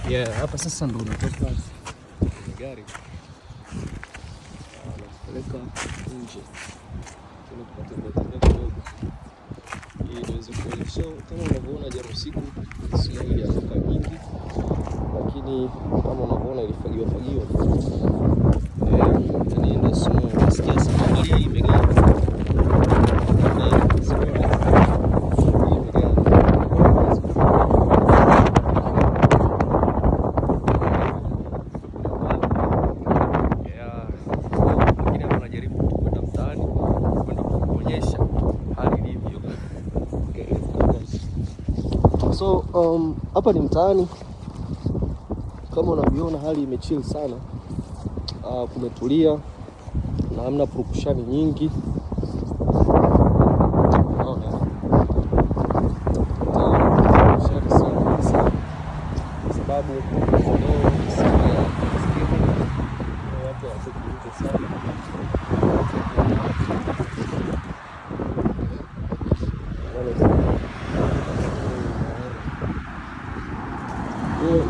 Yeah, hapa sasa ndo unatoka kwenye gari nakupeleka nje tunatembea kidogo ili niweze kuona. So kama unavyoona jana usiku snow ilianguka nyingi, lakini kama unavyoona ilifagiwa yani ndio snow nasikia sana hali imegea. So hapa ni mtaani kama unavyoona, hali imechill sana, kumetulia na hamna purukushani nyingi. Sababu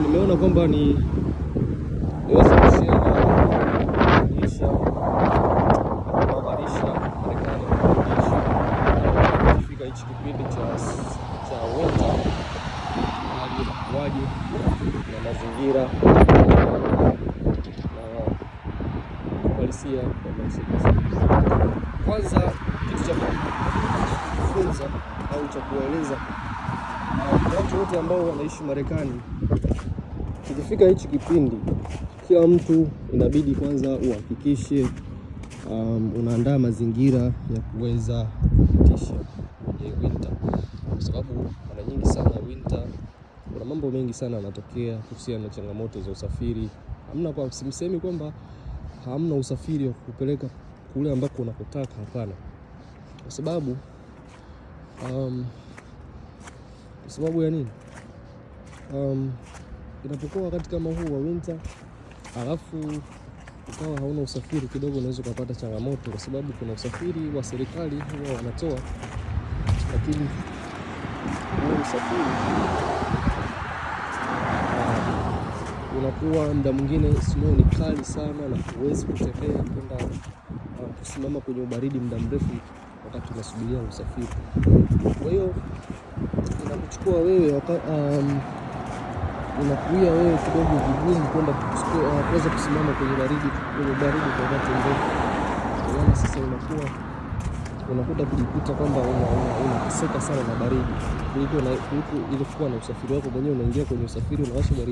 nimeona kwamba niweze kushare maisha Marekani kufika hichi kipindi cha winter, hali inakuwaje na mazingira na uhalisia wa maisha. Kwanza kitu cha kufunza au cha kueleza watu wote ambao wanaishi Marekani, ikifika hichi kipindi, kila mtu inabidi kwanza uhakikishe unaandaa mazingira ya kuweza kupitisha kwenye winter, kwa sababu mara nyingi sana winter kuna mambo mengi sana yanatokea kuhusiana na changamoto za usafiri. Hamna simsemi kwamba hamna usafiri wa kupeleka kule ambako unakotaka, hapana, kwa sababu ya nini? Inapokuwa wakati kama huu wa winter alafu ukawa hauna usafiri, kidogo unaweza kupata changamoto, kwa sababu kuna usafiri wa serikali huwa wanatoa, lakini huo usafiri unakuwa muda mwingine snow ni kali sana na huwezi kutembea kwenda kusimama kwenye ubaridi muda mrefu wakati unasubiria usafiri. Kwa hiyo inakuchukua wewe unakuia wewe kidogo vigumu kwenda kuweza kusimama kwenye baridi kwa wakati mrefu. Yaani sasa unakuta kujikuta kwamba unateseka sana na baridi kuliko ilikuwa na usafiri wako mwenyewe, unaingia kwenye usafiri unawasha baridi.